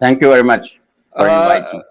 Thank you very much for inviting.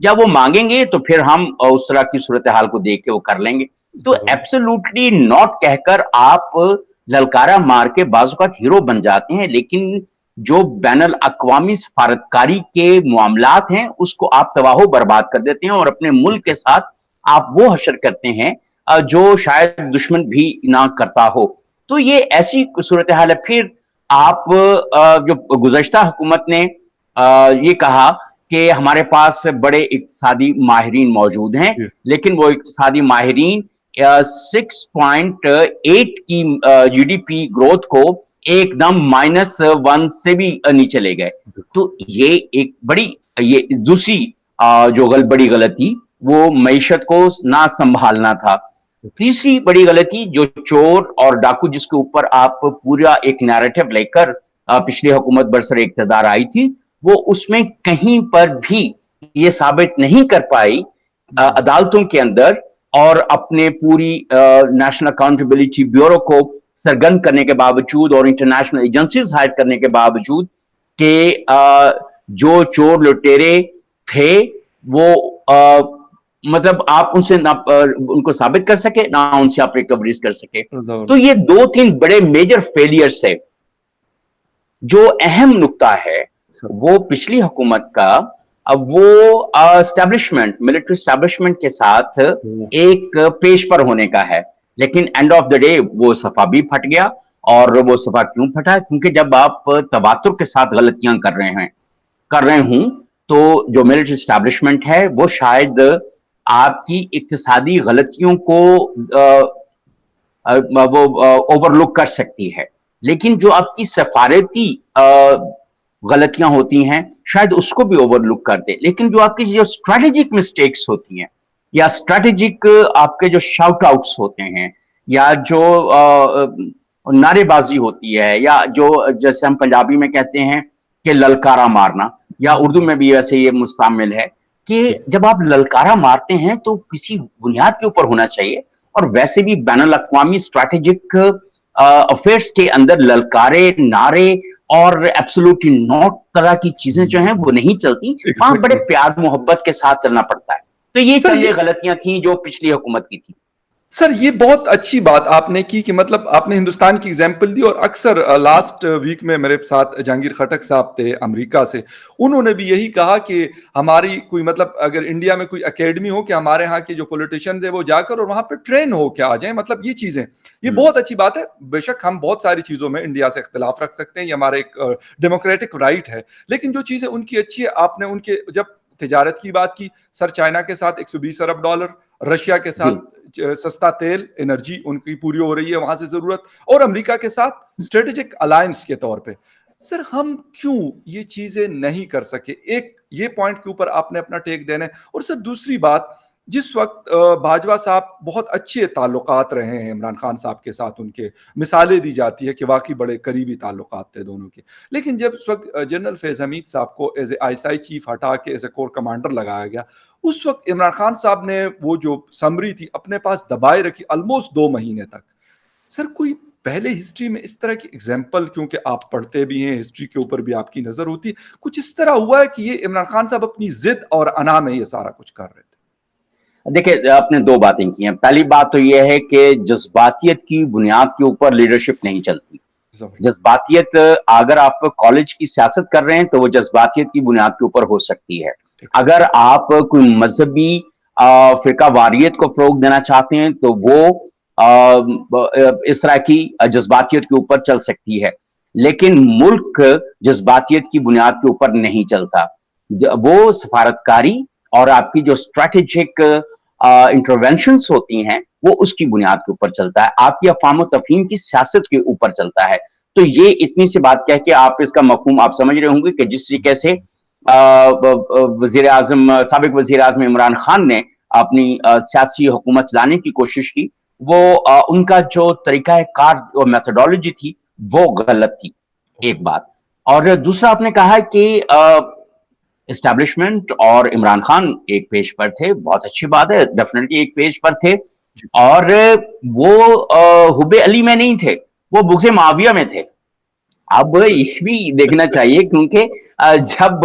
یا وہ مانگیں گے تو پھر ہم اس طرح کی صورتحال کو دیکھ کے وہ کر لیں گے. تو ایبسولوٹلی ناٹ کہہ کر آپ للکارا مار کے بعض اوقات ہیرو بن جاتے ہیں، لیکن جو بین الاقوامی سفارتکاری کے معاملات ہیں اس کو آپ تباہ و برباد کر دیتے ہیں، اور اپنے ملک کے ساتھ آپ وہ حشر کرتے ہیں جو شاید دشمن بھی نہ کرتا ہو. تو یہ ایسی صورتحال ہے. پھر آپ جو گزشتہ حکومت نے یہ کہا کہ ہمارے پاس بڑے اقتصادی ماہرین موجود ہیں، لیکن وہ اقتصادی ماہرین 6.8 کی جی ڈی پی گروتھ کو ایک دم -1 سے بھی نیچے لے گئے. تو یہ ایک بڑی، یہ دوسری جو بڑی غلطی وہ معیشت کو نہ سنبھالنا تھا. تیسری بڑی غلطی جو چور اور ڈاکو جس کے اوپر آپ پورا ایک نیریٹو لے کر پچھلی حکومت برسر اقتدار آئی تھی، وہ اس میں کہیں پر بھی یہ ثابت نہیں کر پائی عدالتوں کے اندر اور اپنے پوری نیشنل اکاؤنٹیبلٹی بیورو کو سرگرم کرنے کے باوجود اور انٹرنیشنل ایجنسیز ہائر کرنے کے باوجود کہ جو چور لٹیرے تھے وہ مطلب آپ ان سے ان کو ثابت کر سکے، نہ ان سے آپ ریکوریز کر سکے. تو یہ 2-3 بڑے میجر فیلئرز ہے. جو اہم نقطہ ہے وہ پچھلی حکومت کا اب وہ اسٹیبلشمنٹ، ملٹری اسٹیبلشمنٹ کے ساتھ ایک پیش پر ہونے کا ہے. لیکن اینڈ آف دا ڈے وہ صفحہ بھی پھٹ گیا. اور وہ صفحہ کیوں پھٹا؟ کیونکہ جب آپ تواتر کے ساتھ غلطیاں کر رہے ہوں تو جو ملٹری اسٹیبلشمنٹ ہے وہ شاید آپ کی اقتصادی غلطیوں کو وہ اوور لک کر سکتی ہے، لیکن جو آپ کی سفارتی غلطیاں ہوتی ہیں شاید اس کو بھی اوور لک کر دے. لیکن جو آپ کی جو اسٹریٹجک مسٹیکس ہوتی ہیں یا اسٹریٹجک آپ کے جو شاؤٹ آؤٹس ہوتے ہیں یا جو نعرے بازی ہوتی ہے یا جو جیسے ہم پنجابی میں کہتے ہیں کہ للکارا مارنا، یا اردو میں بھی ویسے یہ مستعمل ہے کہ جب آپ للکارا مارتے ہیں تو کسی بنیاد کے اوپر ہونا چاہیے. اور ویسے بھی بین الاقوامی اسٹریٹجک افیئرس کے اندر للکارے، نعرے اور ایبسولوٹلی نوٹ طرح کی چیزیں جو ہیں وہ نہیں چلتی. وہاں بڑے پیار محبت کے ساتھ چلنا پڑتا ہے. تو یہ چند غلطیاں تھیں جو پچھلی حکومت کی تھی. سر یہ بہت اچھی بات آپ نے کی کہ مطلب آپ نے ہندوستان کی ایگزامپل دی، اور اکثر لاسٹ ویک میں میرے ساتھ جہانگیر خٹک صاحب تھے امریکہ سے، انہوں نے بھی یہی کہا کہ ہماری کوئی مطلب اگر انڈیا میں کوئی اکیڈمی ہو کہ ہمارے ہاں کے جو پولیٹیشینز ہیں وہ جا کر اور وہاں پہ ٹرین ہو کے آ جائیں. مطلب یہ چیزیں، یہ بہت اچھی بات ہے. بے شک ہم بہت ساری چیزوں میں انڈیا سے اختلاف رکھ سکتے ہیں، یہ ہمارے ایک ڈیموکریٹک رائٹ ہے، لیکن جو چیزیں ان کی اچھی ہے، آپ نے ان کے جب تجارت کی بات کی، سر چائنا کے ساتھ $120 ارب، رشیا کے ساتھ سستا تیل، انرجی ان کی پوری ہو رہی ہے وہاں سے ضرورت، اور امریکہ کے ساتھ اسٹریٹجک الائنس کے طور پہ. سر ہم کیوں یہ چیزیں نہیں کر سکے؟ ایک یہ پوائنٹ کے اوپر آپ نے اپنا ٹیک دینا ہے. اور سر دوسری بات، جس وقت باجوہ صاحب بہت اچھے تعلقات رہے ہیں عمران خان صاحب کے ساتھ، ان کے مثالیں دی جاتی ہے کہ واقعی بڑے قریبی تعلقات تھے دونوں کے، لیکن جب اس وقت جنرل فیض حمید صاحب کو as a I S I chief ہٹا کے ایز اے کور کمانڈر لگایا گیا، اس وقت عمران خان صاحب نے وہ جو سمری تھی اپنے پاس دبائے رکھی آلموسٹ 2 مہینے تک. سر کوئی پہلے ہسٹری میں اس طرح کی ایگزامپل، کیونکہ آپ پڑھتے بھی ہیں ہسٹری کے اوپر بھی آپ کی نظر ہوتی ہے، کچھ اس طرح ہوا ہے کہ یہ عمران خان صاحب اپنی ضد اور انا میں یہ سارا کچھ کر رہے تھے؟ دیکھیں، آپ نے 2 باتیں کی ہیں. پہلی بات تو یہ ہے کہ جذباتیت کی بنیاد کے اوپر لیڈرشپ نہیں چلتی. جذباتیت، اگر آپ کالج کی سیاست کر رہے ہیں تو وہ جذباتیت کی بنیاد کے اوپر ہو سکتی ہے. اگر آپ کوئی مذہبی فرقہ واریت کو فروغ دینا چاہتے ہیں تو وہ اس طرح کی جذباتیت کے اوپر چل سکتی ہے. لیکن ملک جذباتیت کی بنیاد کے اوپر نہیں چلتا. وہ سفارتکاری اور آپ کی جو اسٹریٹجک انٹروینشنز ہوتی ہیں وہ اس کی بنیاد کے اوپر چلتا ہے، آپ کی افہام و تفہیم کی سیاست کے اوپر چلتا ہے. تو یہ اتنی سی بات کہہ کے آپ اس کا مفہوم آپ سمجھ رہے ہوں گے کہ جس طریقے سے سابق وزیر اعظم عمران خان نے اپنی سیاسی حکومت چلانے کی کوشش کی، وہ ان کا جو طریقہ کار اور میتھڈولوجی تھی وہ غلط تھی. ایک بات. اور دوسرا آپ نے کہا کہ اسٹیبلشمنٹ اور عمران خان ایک پیج پر تھے، بہت اچھی بات ہے، ڈیفینیٹلی ایک پیج پر تھے، اور وہ حب علی میں نہیں تھے، وہ بغض معاویہ میں تھے. اب یہ بھی دیکھنا چاہیے، کیونکہ جب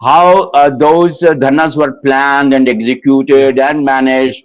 how those dharnas were planned and executed and managed.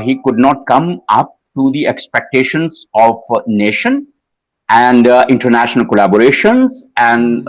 he could not come up to the expectations of nation and international collaborations and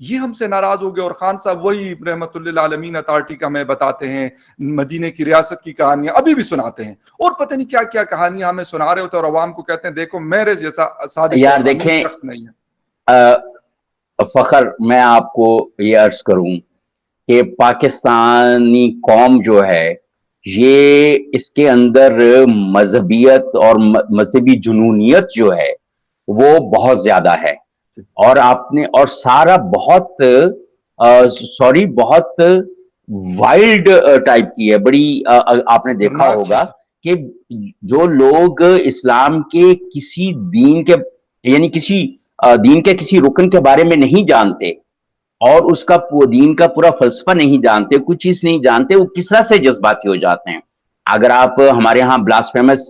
یہ ہم سے ناراض ہو گئے, اور خان صاحب وہی رحمت اللہ عالمین اتھارٹی کا میں بتاتے ہیں, مدینے کی ریاست کی کہانیاں ابھی بھی سناتے ہیں, اور پتہ نہیں کیا کیا کہانیاں ہمیں سنا رہے ہوتے ہیں, اور عوام کو کہتے ہیں دیکھو میرے جیسا صادق یار اور امین دیکھیں شخص نہیں ہے. فخر, میں آپ کو یہ عرض کروں کہ پاکستانی قوم جو ہے یہ اس کے اندر مذہبیت اور مذہبی جنونیت جو ہے وہ بہت زیادہ ہے, اور آپ نے اور سارا بہت بہت وائلڈ ٹائپ کی ہے, بڑی آپ نے دیکھا خطرناک ہوگا چیز. کہ جو لوگ اسلام کے کسی دین کے یعنی کسی دین کے کسی رکن کے بارے میں نہیں جانتے, اور اس کا دین کا پورا فلسفہ نہیں جانتے, کچھ چیز نہیں جانتے, وہ کس طرح سے جذباتی ہو جاتے ہیں. اگر آپ ہمارے ہاں بلاسفیمس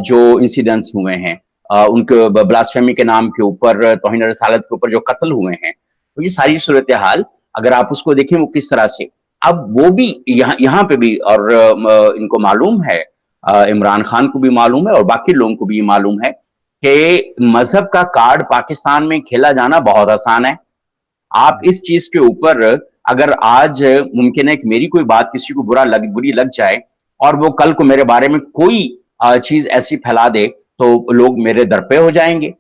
جو انسیڈنٹس ہوئے ہیں, ان کے بلاسفیمی کے نام کے اوپر, توہین رسالت کے اوپر جو قتل ہوئے ہیں, تو یہ ساری صورتحال اگر آپ اس کو دیکھیں وہ کس طرح سے, اب وہ بھی یہاں پہ بھی, اور ان کو معلوم ہے, عمران خان کو بھی معلوم ہے, اور باقی لوگوں کو بھی یہ معلوم ہے کہ مذہب کا کارڈ پاکستان میں کھیلا جانا بہت آسان ہے. آپ اس چیز کے اوپر اگر آج ممکن ہے کہ میری کوئی بات کسی کو بری لگ جائے, اور وہ کل کو میرے بارے میں کوئی چیز ایسی پھیلا دے, تو لوگ میرے در پہ ہو جائیں گے.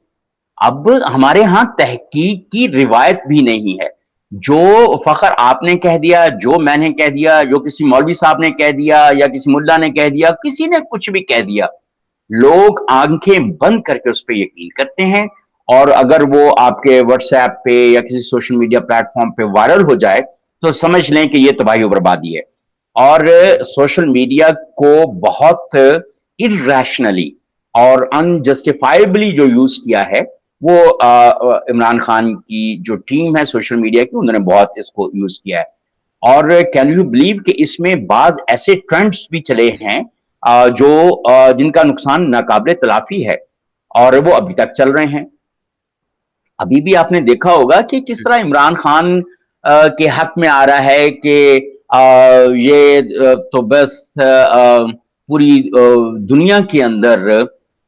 اب ہمارے ہاں تحقیق کی روایت بھی نہیں ہے. جو فخر آپ نے کہہ دیا, جو میں نے کہہ دیا, جو کسی مولوی صاحب نے کہہ دیا, یا کسی ملا نے کہہ دیا, کسی نے کچھ بھی کہہ دیا, لوگ آنکھیں بند کر کے اس پہ یقین کرتے ہیں. اور اگر وہ آپ کے واٹس ایپ پہ یا کسی سوشل میڈیا پلیٹ فارم پہ وائرل ہو جائے تو سمجھ لیں کہ یہ تباہی و بربادی ہے. اور سوشل میڈیا کو بہت irrationally اور انجسٹیفائبلی جو یوز کیا ہے, وہ عمران خان کی جو ٹیم ہے سوشل میڈیا کی, انہوں نے بہت اس کو یوز کیا ہے. اور کین یو بلیو کہ اس میں بعض ایسے ٹرینڈز بھی چلے ہیں جو جن کا نقصان ناقابل تلافی ہے, اور وہ ابھی تک چل رہے ہیں. ابھی بھی آپ نے دیکھا ہوگا کہ کس طرح عمران خان کے حق میں آ رہا ہے کہ یہ تو بس پوری دنیا کے اندر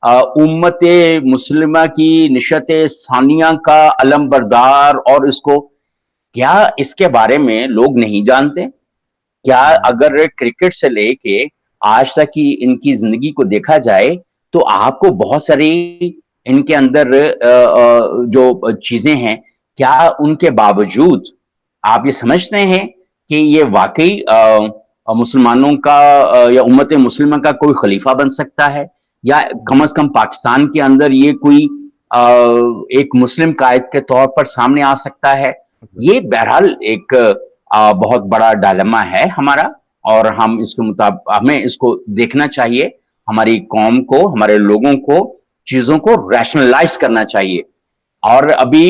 امت مسلمہ کی نشت ثانیہ کا علم بردار, اور اس کو کیا اس کے بارے میں لوگ نہیں جانتے؟ کیا اگر کرکٹ سے لے کے آج تک کی ان کی زندگی کو دیکھا جائے تو آپ کو بہت ساری ان کے اندر جو چیزیں ہیں, کیا ان کے باوجود آپ یہ سمجھتے ہیں کہ یہ واقعی مسلمانوں کا یا امت مسلمہ کا کوئی خلیفہ بن سکتا ہے, یا کم از کم پاکستان کے اندر یہ کوئی ایک مسلم قائد کے طور پر سامنے آ سکتا ہے؟ یہ بہرحال ایک بہت بڑا ڈائلما ہے ہمارا, اور ہم اس کے مطابق ہمیں اس کو دیکھنا چاہیے. ہماری قوم کو, ہمارے لوگوں کو چیزوں کو ریشنلائز کرنا چاہیے. اور ابھی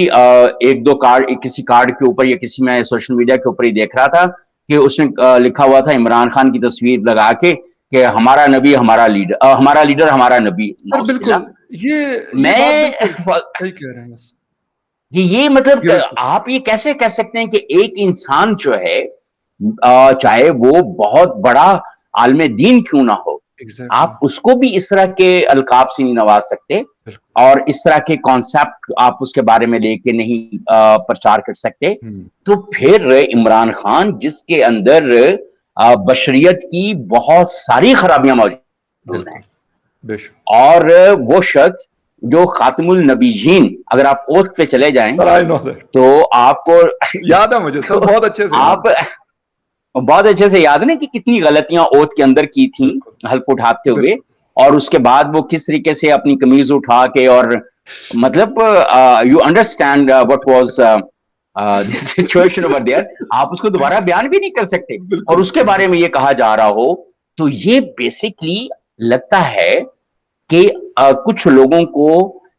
ایک دو کارڈ, کسی کارڈ کے اوپر یا کسی میں سوشل میڈیا کے اوپر ہی دیکھ رہا تھا کہ اس میں لکھا ہوا تھا عمران خان کی تصویر لگا کے کہ ہمارا نبی ہمارا لیڈر, ہمارا لیڈر ہمارا نبی. بالکل یہ بات بالکل صحیح کہہ رہے ہیں. یہ مطلب آپ یہ کیسے کہہ سکتے ہیں کہ ایک انسان جو ہے, چاہے وہ بہت بڑا عالم دین کیوں نہ ہو, آپ اس کو بھی اس طرح کے القاب سے نہیں نواز سکتے, اور اس طرح کے کانسیپٹ آپ اس کے بارے میں لے کے نہیں پرچار کر سکتے. تو پھر عمران خان جس کے اندر بشریت کی بہت ساری خرابیاں موجود ہیں, اور وہ شخص جو خاتم النبیین, اگر آپ اوتھ پہ چلے جائیں تو آپ کو یاد ہے, مجھے سر بہت اچھے سے آپ بہت اچھے سے یاد نہیں کہ کتنی غلطیاں اوتھ کے اندر کی تھیں حلف اٹھاتے ہوئے, اور اس کے بعد وہ کس طریقے سے اپنی قمیض اٹھا کے, اور مطلب you understand what was situation over there, آپ اس کو دوبارہ بیان بھی نہیں کر سکتے, اور اس کے بارے میں یہ کہا جا رہا ہو. تو یہ بیسکلی لگتا ہے کہ کچھ لوگوں کو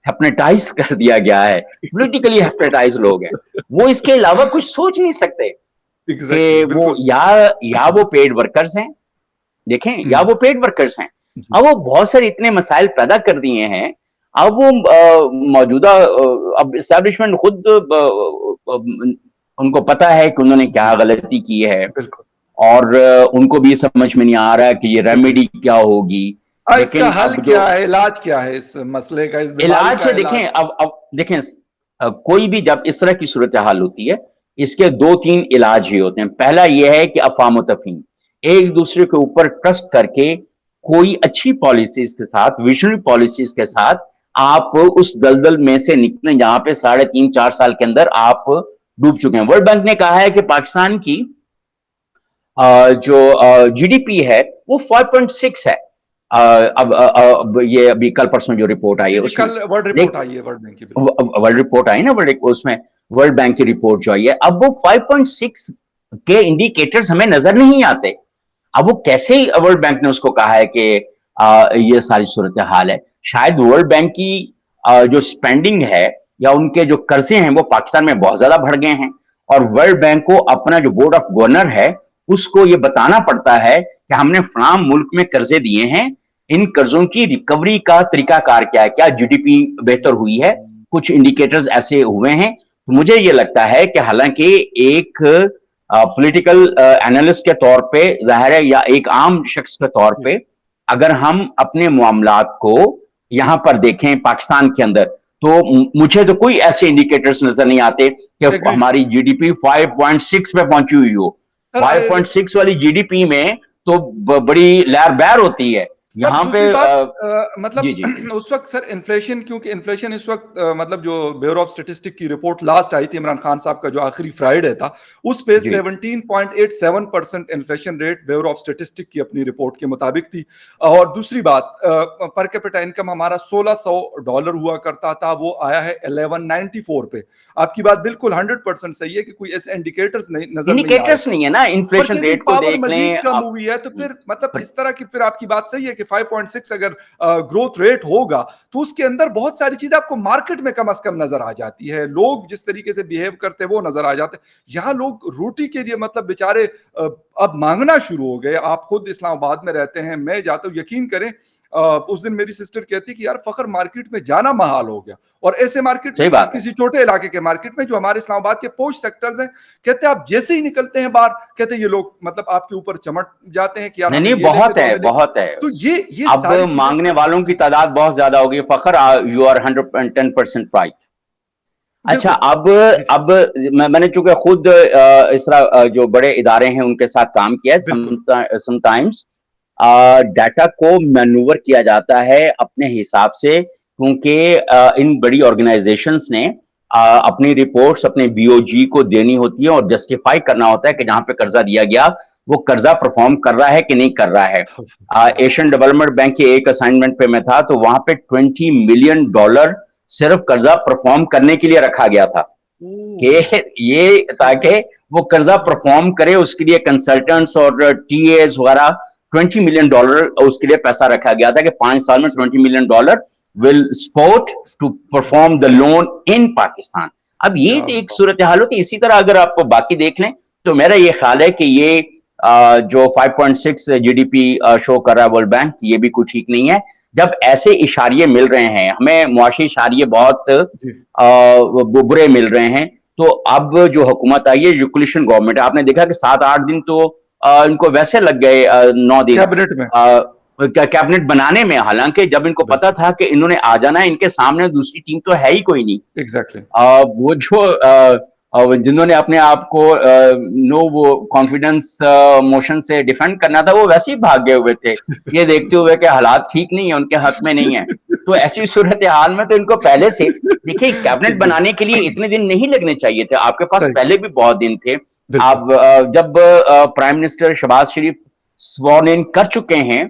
ہیپنیٹائز کر دیا گیا ہے, پولیٹیکلی ہیپنیٹائز لوگ ہیں, وہ اس کے علاوہ کچھ سوچ نہیں سکتے کہ وہ یا وہ پیڈ ورکرز ہیں, دیکھیں, یا وہ پیڈ ورکرز ہیں. اب وہ بہت سارے اتنے مسائل پیدا کر دیے ہیں. اب وہ موجودہ اب اسٹیبلشمنٹ خود ان کو پتا ہے کہ انہوں نے کیا غلطی کی ہے, اور ان کو بھی سمجھ میں نہیں آ رہا ہے کہ یہ ریمیڈی کیا ہوگی. اس کا حل کیا ہے, علاج کیا ہے اس مسئلے کا, اس بیماری کا علاج؟ دیکھیں اب دیکھیں کوئی بھی جب اس طرح کی صورتحال ہوتی ہے اس کے دو تین علاج ہی ہوتے ہیں. پہلا یہ ہے کہ افہام و تفہیم, ایک دوسرے کے اوپر ٹرسٹ کر کے کوئی اچھی پالیسیز کے ساتھ, ویژنری پالیسیز کے ساتھ آپ اس دلدل میں سے نکلیں جہاں پہ 3.5-4 سال کے اندر آپ ڈوب چکے ہیں. ورلڈ بینک نے کہا ہے کہ پاکستان کی جو جی ڈی پی ہے وہ 5.6 ہے. اب یہ ابھی کل پرسوں جو رپورٹ آئی ہے جی اس میں کل ورلڈ رپورٹ آئی ہے ورلڈ بینک کی. ورلڈ رپورٹ آئی نا, اس میں ورلڈ بینک کی رپورٹ جو آئی ہے, اب وہ 5.6 کے انڈیکیٹرز ہمیں نظر نہیں آتے. اب وہ کیسے ورلڈ بینک نے اس کو کہا ہے کہ یہ ساری صورتحال ہے. شاید ورلڈ بینک کی جو سپینڈنگ ہے یا ان کے جو قرضے ہیں وہ پاکستان میں بہت زیادہ بڑھ گئے ہیں, اور ورلڈ بینک کو اپنا جو بورڈ آف گورنر ہے اس کو یہ بتانا پڑتا ہے کہ ہم نے فلاں ملک میں قرضے دیے ہیں, ان قرضوں کی ریکوری کا طریقہ کار کیا ہے, کیا جی ڈی پی بہتر ہوئی ہے, کچھ انڈیکیٹرز ایسے ہوئے ہیں. مجھے یہ لگتا ہے کہ حالانکہ ایک پولیٹیکل اینالسٹ کے طور پہ ظاہر ہے یا ایک عام شخص کے طور پہ اگر ہم اپنے معاملات کو یہاں پر دیکھیں پاکستان کے اندر, تو مجھے تو کوئی ایسے انڈیکیٹرز نظر نہیں آتے کہ ہماری جی ڈی پی 5.6 پہ پہنچی ہوئی ہو. 5.6 والی جی ڈی پی میں تو بڑی لہر بہر ہوتی ہے. یہاں پہ مطلب اس وقت سر انفلیشن, کیونکہ انفلیشن اس وقت مطلب جو بیورو آف اسٹیٹسٹک کی رپورٹ لاسٹ آئی تھی عمران خان صاحب کا جو آخری فرائیڈے تھا اس پہ 17.87% inflation rate bureau of statistic کی اپنی رپورٹ کے مطابق تھی. اور دوسری بات پر کیپٹا انکم ہمارا $1,600 ہوا کرتا تھا, وہ آیا ہے 1194 پہ. آپ کی بات بالکل 100% صحیح ہے کہ کوئی ایسے انڈیکیٹرز نظر نہیں ہے نا. انفلیشن ریٹ کو دیکھ لیں, کم ہوئی ہے تو پھر مطلب اس طرح کی, پھر آپ کی بات صحیح ہے کہ 5.6 اگر گروتھ ریٹ ہوگا تو اس کے اندر بہت ساری چیزیں آپ کو مارکیٹ میں کم از کم نظر آ جاتی ہے, لوگ جس طریقے سے بیہیو کرتے وہ نظر آ جاتے. یہاں لوگ روٹی کے لیے مطلب بیچارے اب مانگنا شروع ہو گئے. آپ خود اسلام آباد میں رہتے ہیں, میں جاتا ہوں, یقین کریں اس دن میری سسٹر کہتی کہ یار فخر مارکیٹ میں جانا محال ہو گیا, اور ایسے مارکیٹ میں کسی چھوٹے علاقے کے مارکیٹ میں جو ہمارے اسلام آباد کے پوش سیکٹرز ہیں, کہتے ہیں آپ جیسے ہی نکلتے ہیں باہر کہتے ہیں یہ لوگ مطلب آپ کے اوپر چمٹ جاتے ہیں کہ یار نہیں بہت ہے. تو یہ اب مانگنے والوں کی تعداد بہت زیادہ ہوگی. فخر یو آر 110% رائٹ. اچھا اب میں نے چونکہ خود اس طرح جو بڑے ادارے ہیں ان کے ساتھ کام کیا ہے, سم ٹائمز ڈیٹا کو مینوور کیا جاتا ہے اپنے حساب سے, کیونکہ ان بڑی آرگنائزیشنز نے اپنی رپورٹس اپنے بی او جی کو دینی ہوتی ہے اور جسٹیفائی کرنا ہوتا ہے کہ جہاں پہ قرضہ دیا گیا وہ قرضہ پرفارم کر رہا ہے کہ نہیں کر رہا ہے. ایشین ڈیولپمنٹ بینک کے ایک اسائنمنٹ پہ میں تھا تو وہاں پہ $20 ملین صرف قرضہ پرفارم کرنے کے لیے رکھا گیا تھا, کہ یہ تاکہ وہ قرضہ پرفارم کرے اس کے لیے کنسلٹنٹس اور ٹی ایز وغیرہ $20 ملین اس کے لیے پیسہ رکھا گیا تھا کہ 5 سال میں $20 million will support to perform the loan in Pakistan. اب یہ ایک صورتحال ہوتی ہے. اسی طرح اگر آپ باقی دیکھ لیں تو میرا یہ خیال ہے کہ یہ جو 5.6 جی ڈی پی شو کر رہا ہے ورلڈ بینک, یہ بھی کوئی ٹھیک نہیں ہے. جب ایسے اشاریے مل رہے ہیں ہمیں, معاشی اشاریے بہت برے مل رہے ہیں, تو اب جو حکومت آئی ہے ریگولیشن گورنمنٹ, آپ نے دیکھا کہ 7-8 دن تو ان کو ویسے لگ گئے 9 دن کیبنٹ بنانے میں, حالانکہ جب ان کو پتا تھا کہ انہوں نے آ جانا ہے, ان کے سامنے دوسری ٹیم تو ہے ہی کوئی نہیں. ایگزیکٹلی وہ جو جنہوں نے اپنے آپ کو وہ کانفیڈنس موشن سے ڈیفینڈ کرنا تھا وہ ویسے ہی بھاگ گئے ہوئے تھے, یہ دیکھتے ہوئے کہ حالات ٹھیک نہیں ہے, ان کے حق میں نہیں ہے. تو ایسی صورتحال میں تو ان کو پہلے سے دیکھیں کیبنٹ بنانے کے لیے اتنے دن نہیں لگنے چاہیے تھے, آپ کے پاس پہلے بھی بہت دن تھے. آپ جب پرائم منسٹر شہباز شریف سوارن ان کر چکے ہیں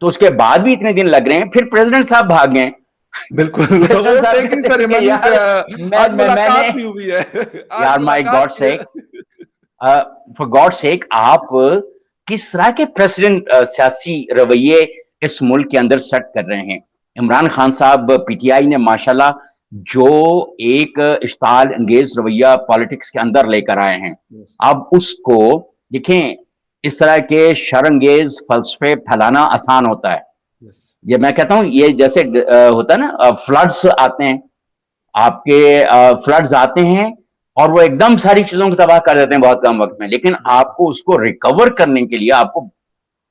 تو اس کے بعد بھی اتنے دن لگ رہے ہیں, پھر پریزیڈنٹ صاحب بھاگ گئے. بالکل یار مائی گاڈ سیک, فار گاڈ سیک, آپ کس طرح کے پریزیڈنٹ سیاسی رویے اس ملک کے اندر سیٹ کر رہے ہیں. عمران خان صاحب پی ٹی آئی نے ماشاءاللہ جو ایک اشتعال انگیز رویہ پالیٹکس کے اندر لے کر آئے ہیں, اب اس کو دیکھیں اس طرح کے شرانگیز فلسفے پھیلانا آسان ہوتا ہے. یہ میں کہتا ہوں یہ جیسے ہوتا ہے نا, فلڈز آتے ہیں, آپ کے فلڈز آتے ہیں اور وہ ایک دم ساری چیزوں کو تباہ کر دیتے ہیں بہت کم وقت میں, لیکن آپ کو اس کو ریکور کرنے کے لیے آپ کو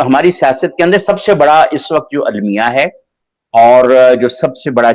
ہماری سیاست کے اندر سب سے بڑا اس وقت جو المیہ ہے اور جو سب سے بڑا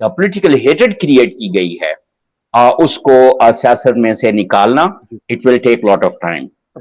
پولیٹیکل ہیٹڈ کریٹ کی گئی ہے اس کو سیاست میں سے نکالنا it will take lot of time.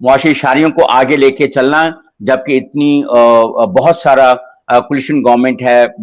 معاشی اشاریوں کو آگے لے کے چلنا جبکہ اتنی بہت سارا کولیشن گورنمنٹ ہے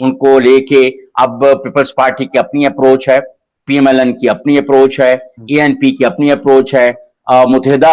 ان کو لے کے اب پیپلز پارٹی کی اپنی اپروچ ہے پی ایم ایل این کی اپنی اپروچ ہے اے این پی کی اپنی اپروچ ہے متحدہ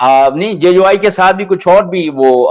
نہیں جے یو آئی کے ساتھ بھی کچھ اور بھی وہ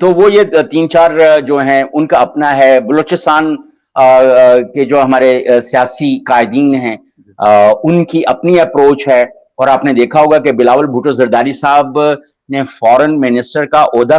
تو وہ یہ 3-4 جو ہیں ان کا اپنا ہے. بلوچستان کے جو ہمارے سیاسی قائدین ہیں ان کی اپنی اپروچ ہے. اور آپ نے دیکھا ہوگا کہ بلاول بھٹو زرداری صاحب نے فورن منسٹر کا عہدہ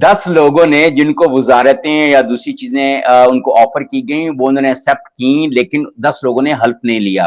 10 لوگوں نے جن کو وزارتیں یا دوسری چیزیں ان کو آفر کی گئیں وہ انہوں نے ایکسپٹ کی لیکن 10 لوگوں نے حلف نہیں لیا.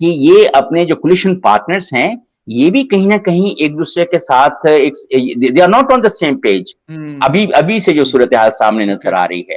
کہ یہ اپنے جو کولیشن پارٹنرز ہیں یہ بھی کہیں نہ کہیں ایک دوسرے کے ساتھ they are not on the same page. ابھی سے جو صورتحال سامنے نظر آ رہی ہے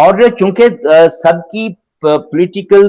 اور چونکہ سب کی پولیٹیکل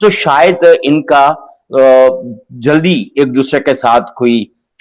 تو شاید ان کا جلدی ایک دوسرے کے ساتھ کوئی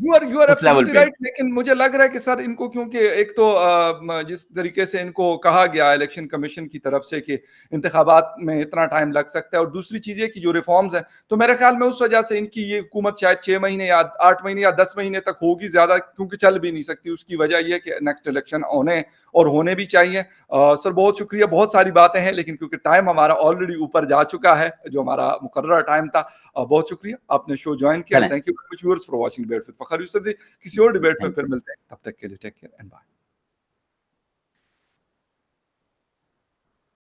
یو آر اس لیول ایبسولوٹلی پہ. رائٹ لیکن مجھے لگ رہا ہے کہ سر ان کو کیونکہ ایک تو جس طریقے سے ان کو کہا گیا الیکشن کمیشن کی طرف سے کہ انتخابات میں اتنا ٹائم لگ سکتا ہے اور دوسری چیز یہ کہ جو ریفارمز ہیں تو میرے خیال میں اس وجہ سے ان کی یہ حکومت شاید 6 مہینے یا 8 مہینے یا 10 مہینے تک ہوگی زیادہ کیونکہ چل بھی نہیں سکتی. اس کی وجہ یہ کہ نیکسٹ الیکشن ہونے اور ہونے بھی چاہیے. سر بہت شکریہ بہت ساری باتیں ہیں لیکن کیونکہ ٹائم ہمارا آلریڈی اوپر جا چکا ہے جو ہمارا مقررہ ٹائم تھا. بہت شکریہ آپ نے شو جوائن کیا. Thank you very much viewers for watching debate وذ فخر یوسف جی. کسی اور ڈیبیٹ میں پھر ملتے ہیں تب تک کے لیے ٹیک کیئر اینڈ بائے.